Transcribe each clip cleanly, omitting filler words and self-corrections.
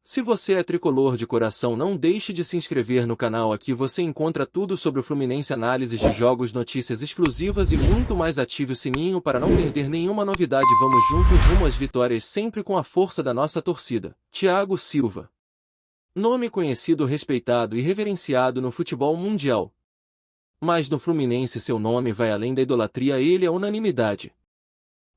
Se você é tricolor de coração, não deixe de se inscrever no canal. Aqui você encontra tudo sobre o Fluminense, análises de jogos, notícias exclusivas e muito mais. Ative o sininho para não perder nenhuma novidade. Vamos juntos rumo às vitórias, sempre com a força da nossa torcida. Thiago Silva. Nome conhecido, respeitado e reverenciado no futebol mundial. Mas no Fluminense seu nome vai além da idolatria, ele é unanimidade.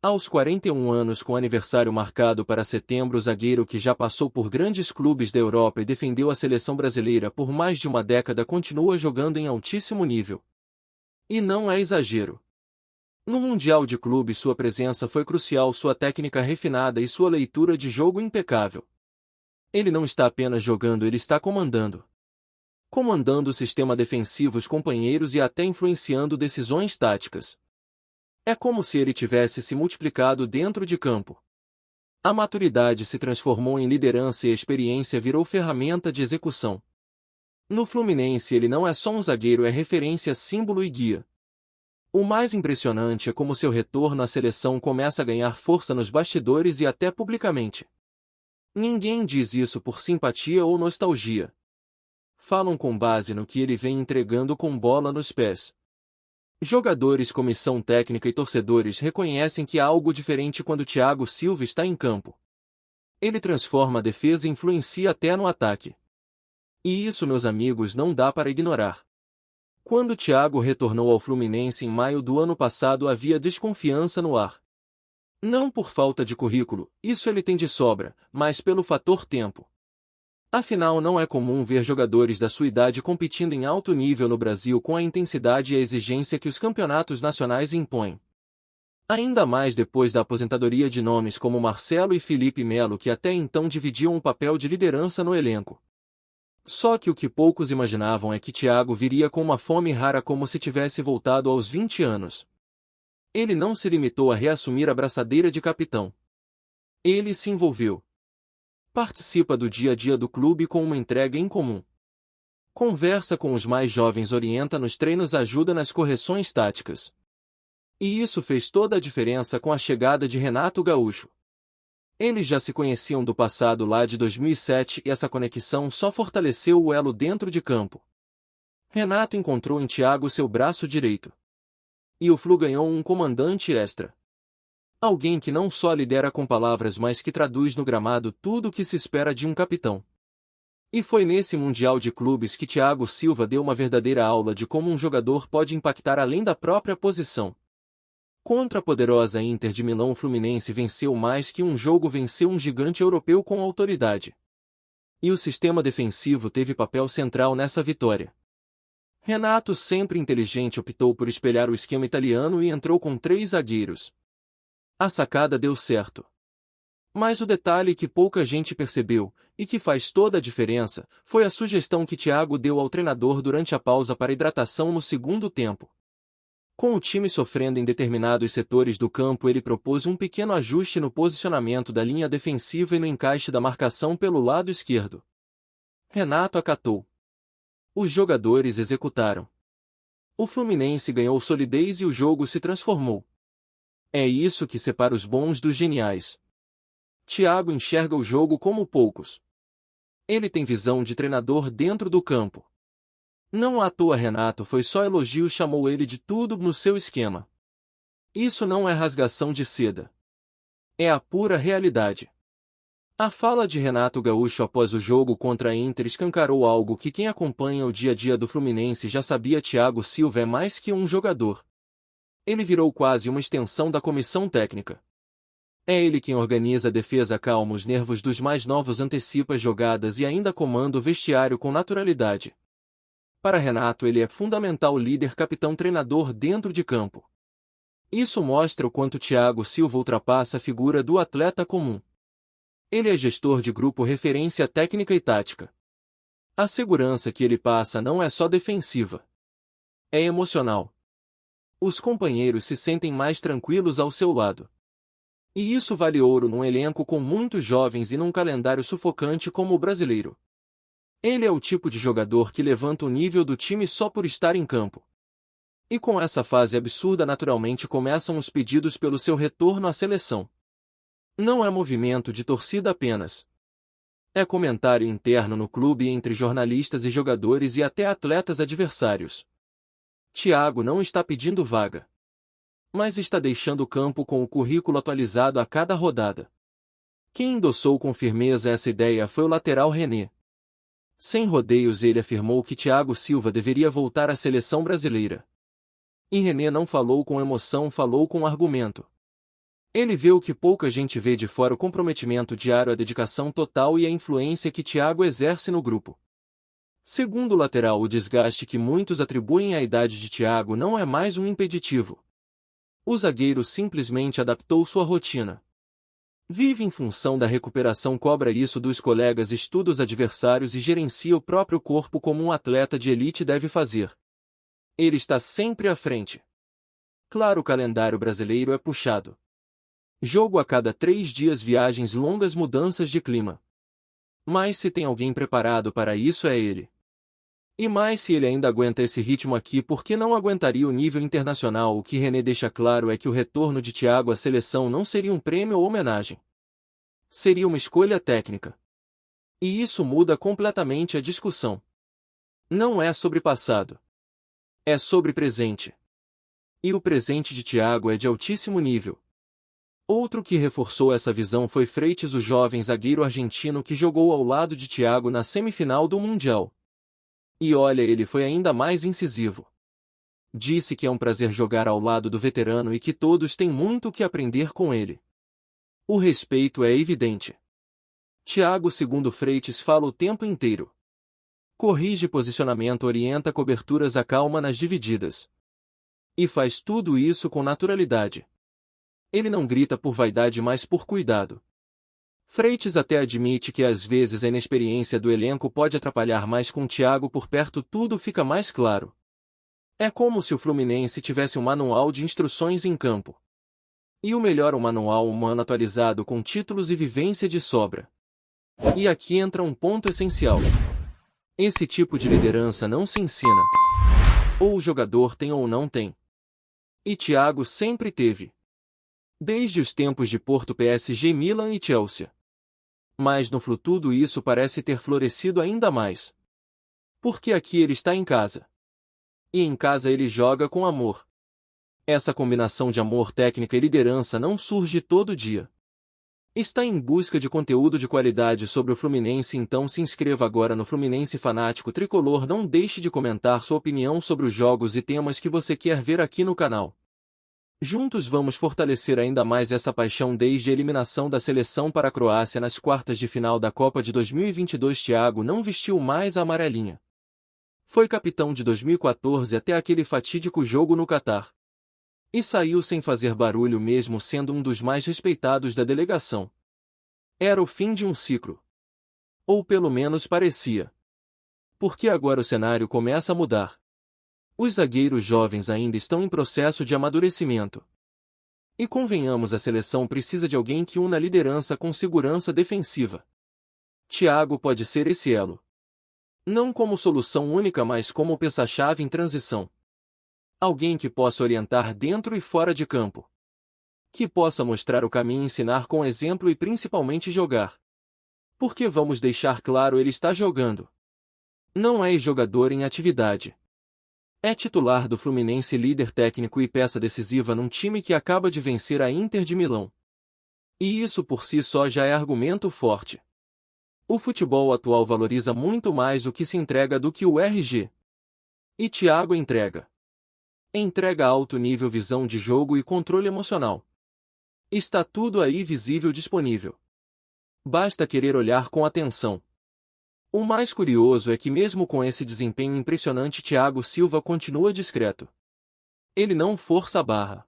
Aos 41 anos, com aniversário marcado para setembro, o zagueiro que já passou por grandes clubes da Europa e defendeu a seleção brasileira por mais de uma década continua jogando em altíssimo nível. E não é exagero. No Mundial de Clubes sua presença foi crucial, sua técnica refinada e sua leitura de jogo impecável. Ele não está apenas jogando, ele está comandando. Comandando o sistema defensivo, os companheiros e até influenciando decisões táticas. É como se ele tivesse se multiplicado dentro de campo. A maturidade se transformou em liderança e a experiência virou ferramenta de execução. No Fluminense ele não é só um zagueiro, é referência, símbolo e guia. O mais impressionante é como seu retorno à seleção começa a ganhar força nos bastidores e até publicamente. Ninguém diz isso por simpatia ou nostalgia. Falam com base no que ele vem entregando com bola nos pés. Jogadores, comissão técnica e torcedores reconhecem que há algo diferente quando Thiago Silva está em campo. Ele transforma a defesa e influencia até no ataque. E isso, meus amigos, não dá para ignorar. Quando Thiago retornou ao Fluminense em maio do ano passado, havia desconfiança no ar. Não por falta de currículo, isso ele tem de sobra, mas pelo fator tempo. Afinal, não é comum ver jogadores da sua idade competindo em alto nível no Brasil com a intensidade e a exigência que os campeonatos nacionais impõem. Ainda mais depois da aposentadoria de nomes como Marcelo e Felipe Melo, que até então dividiam um papel de liderança no elenco. Só que o que poucos imaginavam é que Thiago viria com uma fome rara, como se tivesse voltado aos 20 anos. Ele não se limitou a reassumir a braçadeira de capitão. Ele se envolveu. Participa do dia a dia do clube com uma entrega incomum. Conversa com os mais jovens, orienta nos treinos, ajuda nas correções táticas. E isso fez toda a diferença com a chegada de Renato Gaúcho. Eles já se conheciam do passado lá de 2007 e essa conexão só fortaleceu o elo dentro de campo. Renato encontrou em Thiago seu braço direito. E o Flu ganhou um comandante extra. Alguém que não só lidera com palavras, mas que traduz no gramado tudo o que se espera de um capitão. E foi nesse Mundial de Clubes que Thiago Silva deu uma verdadeira aula de como um jogador pode impactar além da própria posição. Contra a poderosa Inter de Milão, o Fluminense venceu mais que um jogo, venceu um gigante europeu com autoridade. E o sistema defensivo teve papel central nessa vitória. Renato, sempre inteligente, optou por espelhar o esquema italiano e entrou com 3 zagueiros. A sacada deu certo. Mas o detalhe que pouca gente percebeu, e que faz toda a diferença, foi a sugestão que Thiago deu ao treinador durante a pausa para hidratação no segundo tempo. Com o time sofrendo em determinados setores do campo, ele propôs um pequeno ajuste no posicionamento da linha defensiva e no encaixe da marcação pelo lado esquerdo. Renato acatou. Os jogadores executaram. O Fluminense ganhou solidez e o jogo se transformou. É isso que separa os bons dos geniais. Thiago enxerga o jogo como poucos. Ele tem visão de treinador dentro do campo. Não à toa Renato foi só elogio, chamou ele de tudo no seu esquema. Isso não é rasgação de seda. É a pura realidade. A fala de Renato Gaúcho após o jogo contra a Inter escancarou algo que quem acompanha o dia a dia do Fluminense já sabia: Thiago Silva é mais que um jogador. Ele virou quase uma extensão da comissão técnica. É ele quem organiza a defesa, calma os nervos dos mais novos, antecipa as jogadas e ainda comanda o vestiário com naturalidade. Para Renato ele é fundamental, líder, capitão, treinador dentro de campo. Isso mostra o quanto Thiago Silva ultrapassa a figura do atleta comum. Ele é gestor de grupo, referência técnica e tática. A segurança que ele passa não é só defensiva. É emocional. Os companheiros se sentem mais tranquilos ao seu lado. E isso vale ouro num elenco com muitos jovens e num calendário sufocante como o brasileiro. Ele é o tipo de jogador que levanta o nível do time só por estar em campo. E com essa fase absurda, naturalmente começam os pedidos pelo seu retorno à seleção. Não é movimento de torcida apenas. É comentário interno no clube entre jornalistas e jogadores e até atletas adversários. Thiago não está pedindo vaga, mas está deixando o campo com o currículo atualizado a cada rodada. Quem endossou com firmeza essa ideia foi o lateral René. Sem rodeios, ele afirmou que Thiago Silva deveria voltar à seleção brasileira. E René não falou com emoção, falou com argumento. Ele vê o que pouca gente vê de fora: o comprometimento diário, a dedicação total e a influência que Thiago exerce no grupo. Segundo o lateral, o desgaste que muitos atribuem à idade de Thiago não é mais um impeditivo. O zagueiro simplesmente adaptou sua rotina. Vive em função da recuperação, cobra isso dos colegas, estuda os adversários e gerencia o próprio corpo como um atleta de elite deve fazer. Ele está sempre à frente. Claro, o calendário brasileiro é puxado. Jogo a cada 3 dias, viagens longas, mudanças de clima. Mas se tem alguém preparado para isso, é ele. E mais, se ele ainda aguenta esse ritmo aqui, por que não aguentaria o nível internacional? O que René deixa claro é que o retorno de Thiago à seleção não seria um prêmio ou homenagem. Seria uma escolha técnica. E isso muda completamente a discussão. Não é sobre passado. É sobre presente. E o presente de Thiago é de altíssimo nível. Outro que reforçou essa visão foi Freitas, o jovem zagueiro argentino que jogou ao lado de Thiago na semifinal do Mundial. E olha, ele foi ainda mais incisivo. Disse que é um prazer jogar ao lado do veterano e que todos têm muito o que aprender com ele. O respeito é evidente. Thiago, segundo Freitas, fala o tempo inteiro. Corrige posicionamento, orienta coberturas, acalma nas divididas. E faz tudo isso com naturalidade. Ele não grita por vaidade, mas por cuidado. Freitas até admite que às vezes a inexperiência do elenco pode atrapalhar, mas com Thiago por perto tudo fica mais claro. É como se o Fluminense tivesse um manual de instruções em campo. E o melhor, um manual humano atualizado com títulos e vivência de sobra. E aqui entra um ponto essencial. Esse tipo de liderança não se ensina. Ou o jogador tem ou não tem. E Thiago sempre teve. Desde os tempos de Porto, PSG, Milan e Chelsea. Mas no Flu tudo isso parece ter florescido ainda mais. Porque aqui ele está em casa. E em casa ele joga com amor. Essa combinação de amor, técnica e liderança não surge todo dia. Está em busca de conteúdo de qualidade sobre o Fluminense? Então se inscreva agora no Fluminense Fanático Tricolor. Não deixe de comentar sua opinião sobre os jogos e temas que você quer ver aqui no canal. Juntos vamos fortalecer ainda mais essa paixão. Desde a eliminação da seleção para a Croácia nas quartas de final da Copa de 2022, Thiago não vestiu mais a amarelinha. Foi capitão de 2014 até aquele fatídico jogo no Catar. E saiu sem fazer barulho, mesmo sendo um dos mais respeitados da delegação. Era o fim de um ciclo. Ou pelo menos parecia. Porque agora o cenário começa a mudar. Os zagueiros jovens ainda estão em processo de amadurecimento. E convenhamos, a seleção precisa de alguém que una liderança com segurança defensiva. Thiago pode ser esse elo. Não como solução única, mas como peça-chave em transição. Alguém que possa orientar dentro e fora de campo. Que possa mostrar o caminho, ensinar com exemplo e principalmente jogar. Porque vamos deixar claro, ele está jogando. Não é jogador em atividade. É titular do Fluminense, líder técnico e peça decisiva num time que acaba de vencer a Inter de Milão. E isso por si só já é argumento forte. O futebol atual valoriza muito mais o que se entrega do que o RG. E Thiago entrega. Entrega alto nível, visão de jogo e controle emocional. Está tudo aí visível, disponível. Basta querer olhar com atenção. O mais curioso é que mesmo com esse desempenho impressionante, Thiago Silva continua discreto. Ele não força a barra.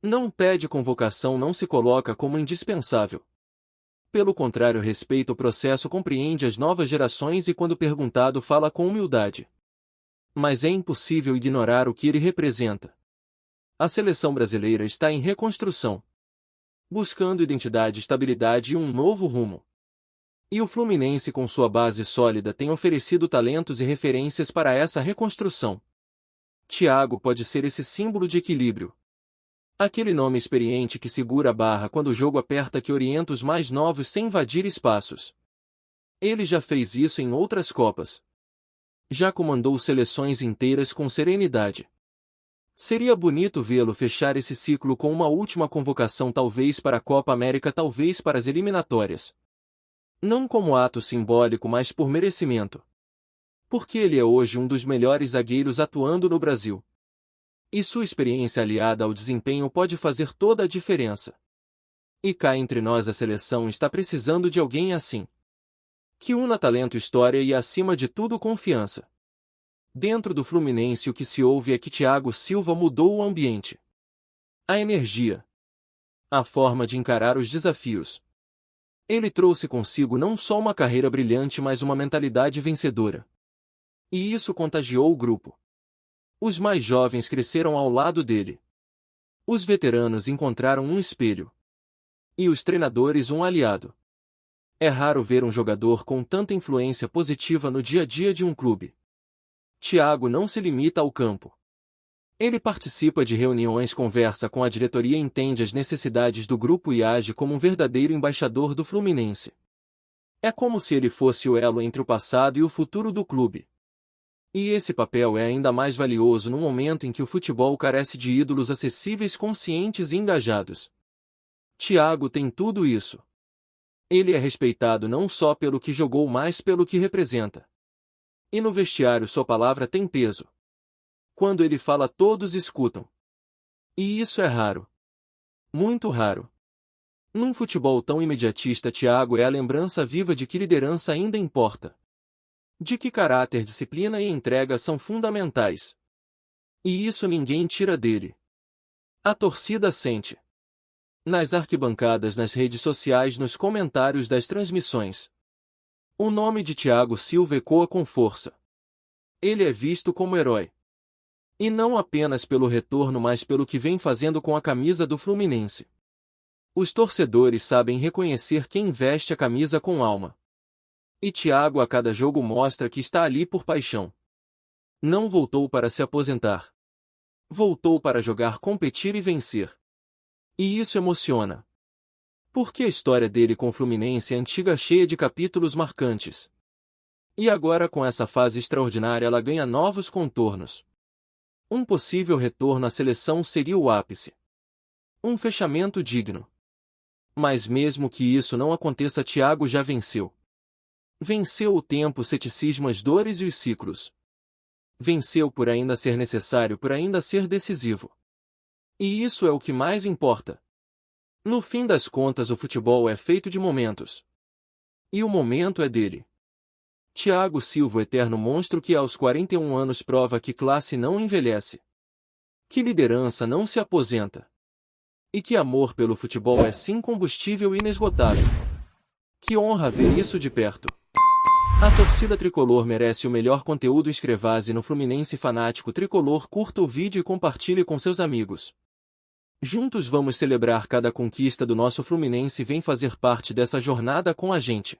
Não pede convocação, não se coloca como indispensável. Pelo contrário, respeita o processo, compreende as novas gerações e, quando perguntado, fala com humildade. Mas é impossível ignorar o que ele representa. A seleção brasileira está em reconstrução. Buscando identidade, estabilidade e um novo rumo. E o Fluminense, com sua base sólida, tem oferecido talentos e referências para essa reconstrução. Thiago pode ser esse símbolo de equilíbrio. Aquele nome experiente que segura a barra quando o jogo aperta, que orienta os mais novos sem invadir espaços. Ele já fez isso em outras Copas. Já comandou seleções inteiras com serenidade. Seria bonito vê-lo fechar esse ciclo com uma última convocação, talvez para a Copa América, talvez para as eliminatórias. Não como ato simbólico, mas por merecimento. Porque ele é hoje um dos melhores zagueiros atuando no Brasil. E sua experiência aliada ao desempenho pode fazer toda a diferença. E cá entre nós a seleção está precisando de alguém assim. Que una talento, história e, acima de tudo, confiança. Dentro do Fluminense o que se ouve é que Thiago Silva mudou o ambiente. A energia. A forma de encarar os desafios. Ele trouxe consigo não só uma carreira brilhante, mas uma mentalidade vencedora. E isso contagiou o grupo. Os mais jovens cresceram ao lado dele. Os veteranos encontraram um espelho. E os treinadores um aliado. É raro ver um jogador com tanta influência positiva no dia a dia de um clube. Thiago não se limita ao campo. Ele participa de reuniões, conversa com a diretoria, entende as necessidades do grupo e age como um verdadeiro embaixador do Fluminense. É como se ele fosse o elo entre o passado e o futuro do clube. E esse papel é ainda mais valioso no momento em que o futebol carece de ídolos acessíveis, conscientes e engajados. Thiago tem tudo isso. Ele é respeitado não só pelo que jogou, mas pelo que representa. E no vestiário sua palavra tem peso. Quando ele fala, todos escutam. E isso é raro. Muito raro. Num futebol tão imediatista, Thiago é a lembrança viva de que liderança ainda importa. De que caráter, disciplina e entrega são fundamentais. E isso ninguém tira dele. A torcida sente. Nas arquibancadas, nas redes sociais, nos comentários das transmissões. O nome de Thiago Silva ecoa com força. Ele é visto como herói. E não apenas pelo retorno, mas pelo que vem fazendo com a camisa do Fluminense. Os torcedores sabem reconhecer quem veste a camisa com alma. E Thiago a cada jogo mostra que está ali por paixão. Não voltou para se aposentar. Voltou para jogar, competir e vencer. E isso emociona. Porque a história dele com o Fluminense é antiga, cheia de capítulos marcantes. E agora, com essa fase extraordinária, ela ganha novos contornos. Um possível retorno à seleção seria o ápice. Um fechamento digno. Mas mesmo que isso não aconteça, Thiago já venceu. Venceu o tempo, o ceticismo, as dores e os ciclos. Venceu por ainda ser necessário, por ainda ser decisivo. E isso é o que mais importa. No fim das contas, o futebol é feito de momentos. E o momento é dele. Thiago Silva, o eterno monstro que aos 41 anos prova que classe não envelhece. Que liderança não se aposenta. E que amor pelo futebol é sim combustível inesgotável. Que honra ver isso de perto. A torcida tricolor merece o melhor conteúdo. Inscreva-se no Fluminense Fanático Tricolor, curta o vídeo e compartilhe com seus amigos. Juntos vamos celebrar cada conquista do nosso Fluminense. Vem fazer parte dessa jornada com a gente.